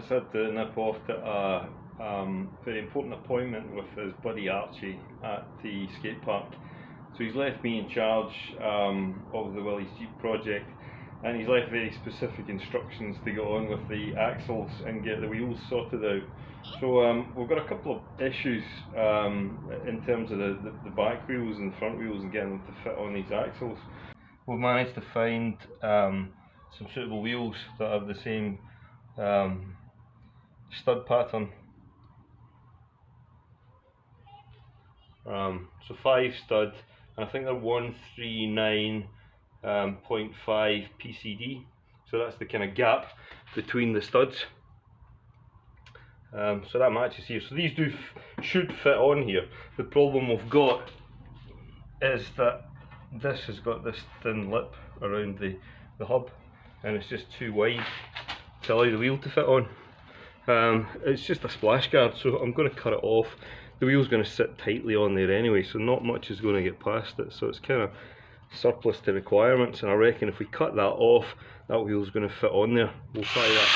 has had to nip off to a very important appointment with his buddy Archie at the skate park. So he's left me in charge of the Willys Jeep project, and he's left very specific instructions to get on with the axles and get the wheels sorted out. So we've got a couple of issues in terms of the back wheels and the front wheels and getting them to fit on these axles. We've managed to find some suitable wheels that have the same stud pattern. So 5 stud, and I think they're 139.5 PCD, so that's the kind of gap between the studs. So that matches here. So these should fit on here. The problem we've got is that this has got this thin lip around the hub, and it's just too wide to allow the wheel to fit on. It's just a splash guard, so I'm going to cut it off. The wheel's going to sit tightly on there anyway, so not much is going to get past it, so it's kind of surplus to requirements, and I reckon if we cut that off, that wheel's going to fit on there. We'll try that.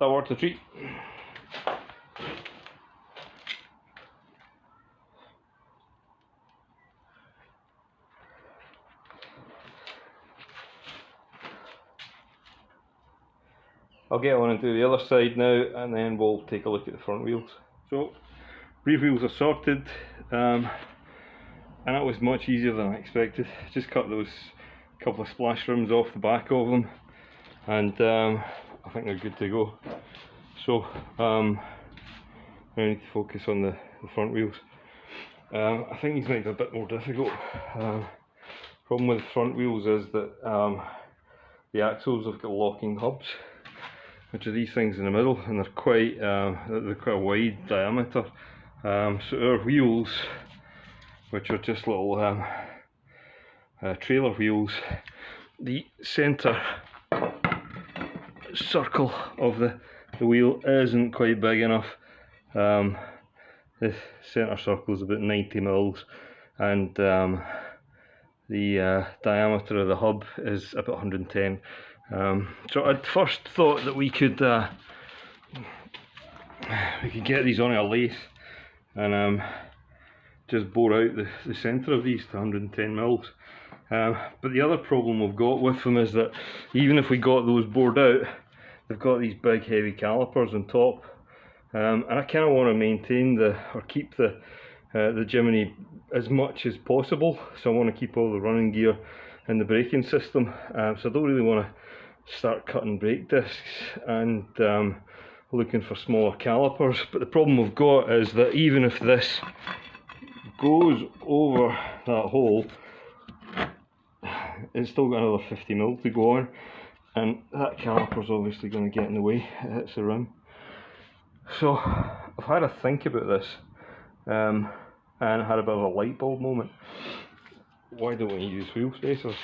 That worked a treat. I'll get on and do the other side now, and then we'll take a look at the front wheels. So, rear wheels are sorted, and that was much easier than I expected. Just cut those couple of splash rims off the back of them, and I think they're good to go. So I need to focus on the front wheels. I think these might be a bit more difficult. Problem with the front wheels is that the axles have got locking hubs, which are these things in the middle, and they're quite a wide diameter. So our wheels, which are just little trailer wheels, the centre circle of the wheel isn't quite big enough. The centre circle is about 90 mils, and the diameter of the hub is about 110. So I'd first thought that we could get these on a lathe and just bore out the centre of these to 110 mils. But the other problem we've got with them is that even if we got those bored out, they've got these big heavy calipers on top, and I kind of want to maintain or keep the Jimny as much as possible. So I want to keep all the running gear and the braking system. So I don't really want to start cutting brake discs and looking for smaller calipers. But the problem we've got is that even if this goes over that hole, it's still got another 50mm to go on, and that caliper's obviously going to get in the way. It hits the rim. So I've had a think about this, and had a bit of a light bulb moment. Why don't we use wheel spacers?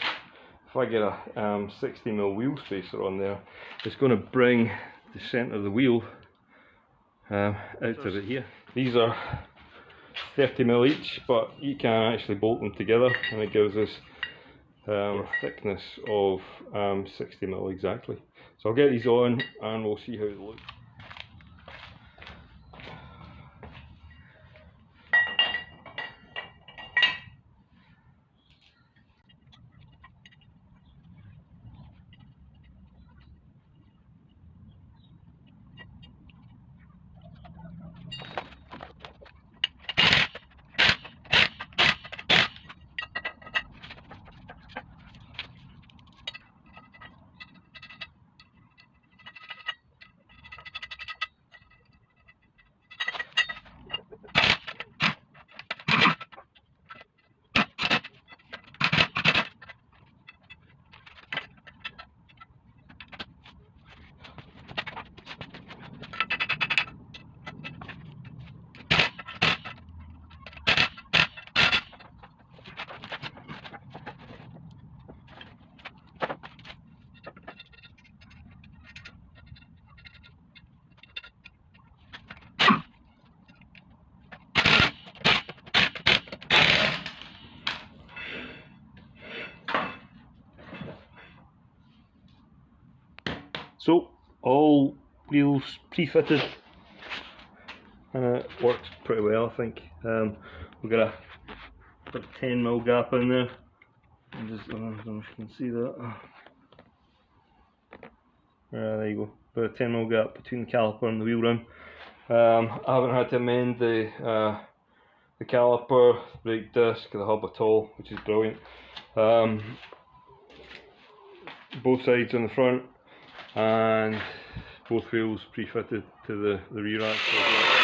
If I get a 60mm wheel spacer on there, it's going to bring the centre of the wheel out to about here. These are 30mm each, but you can actually bolt them together, and it gives us a thickness of 60mm exactly. So I'll get these on and we'll see how it looks. So all wheels pre-fitted, and it works pretty well, I think. We've got a 10mm gap in there. I don't know if you can see that. There you go. About a 10mm gap between the caliper and the wheel rim. I haven't had to amend the caliper, the brake disc, the hub at all, which is brilliant. Both sides on the front, and both wheels pre-fitted to the rear axle as well.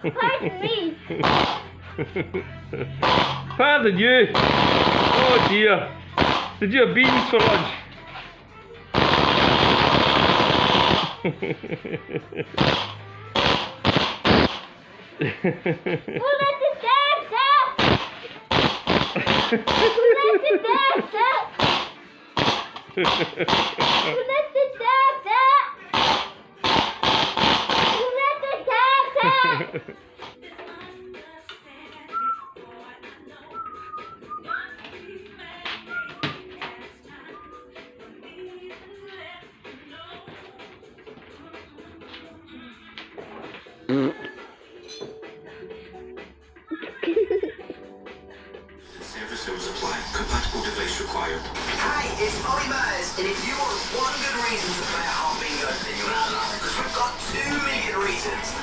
Pardon me. Pardon you? Oh dear. Did you have beans for lunch? Who let the dogs out? Who let the dogs out? Who let the dogs out? Service applied. Compatible device required. Hi, it's Ollie, and if you want one good reason to play a hot bingo, then you're out of luck, because we've got 2 million reasons.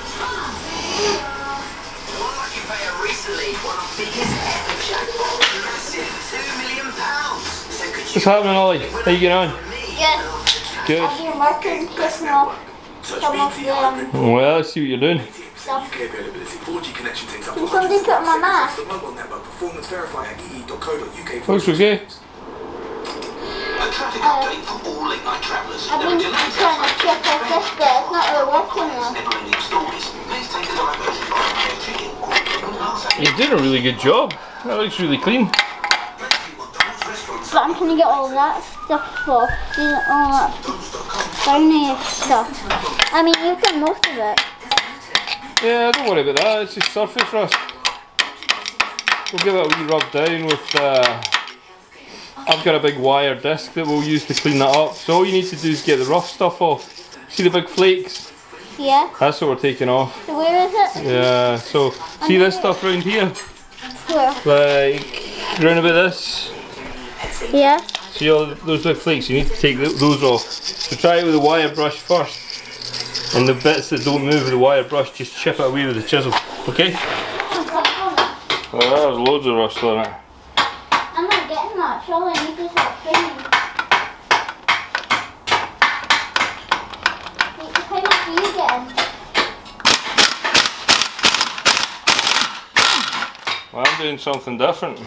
One lucky player recently won our biggest ever jackpot, massive £2 million. So could you... What's happening, Ollie? How you getting on? Good. Good. I've been working just now. Some of them. Well, let's see what you're doing. Can somebody put on my mask? Looks okay. A traffic update for all late night travellers. I've been trying to check off this bit. It's not really working now. Never-ending stories. Please take a diversion by a ticket or He's doing a really good job. That looks really clean. But I'm trying to get all that stuff for all that brownie stuff. I mean, you've done most of it. Yeah, don't worry about that. It's just surface rust. We'll give it a wee rub down with. I've got a big wire disc that we'll use to clean that up. So all you need to do is get the rough stuff off. See the big flakes? Yeah. That's what we're taking off. So where is it? Yeah. So see this stuff around here? Where? Like round about this. Yeah. See all those big flakes? You need to take those off. So try it with a wire brush first. And the bits that don't move with the wire brush, just chip it away with the chisel. Okay? Well, there's loads of rust on it. I'm not getting much. All I need is that training. How much are you getting? Well, I'm doing something different.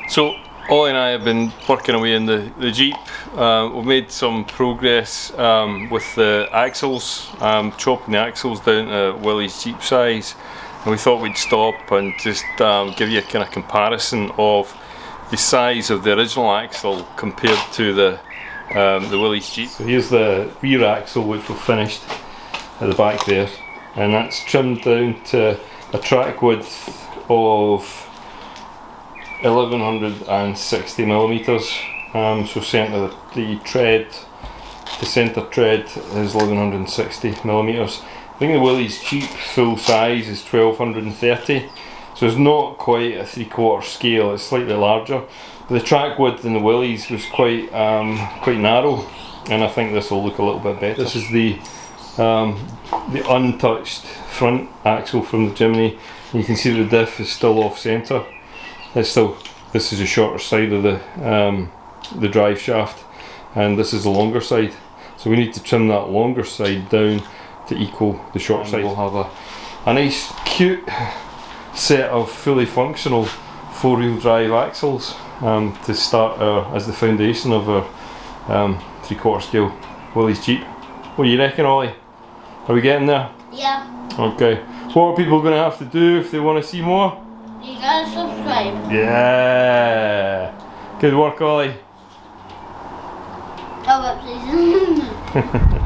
So Ollie and I have been working away in the Jeep. We've made some progress with the axles, chopping the axles down to Willy's Jeep size, and we thought we'd stop and just give you a kind of comparison of the size of the original axle compared to the Willy's Jeep. So here's the rear axle which we've finished at the back there, and that's trimmed down to a track width of 1160 millimeters. So centre the centre tread is 1160 millimeters. I think the Willy's Jeep full size is 1230, so it's not quite a 3/4 scale. It's slightly larger. But the track width in the Willys was quite narrow, and I think this will look a little bit better. This is the untouched front axle from the Jimny. You can see the diff is still off centre. This is the shorter side of the drive shaft, and this is the longer side. So we need to trim that longer side down to equal the short side. We'll have a nice cute set of fully functional 4-wheel drive axles to start as the foundation of our 3/4 scale Willy's Jeep. What do you reckon, Ollie? Are we getting there? Yeah. Okay. What are people going to have to do if they want to see more? You gotta subscribe. Yeah. Good work, Ollie. Oh, please.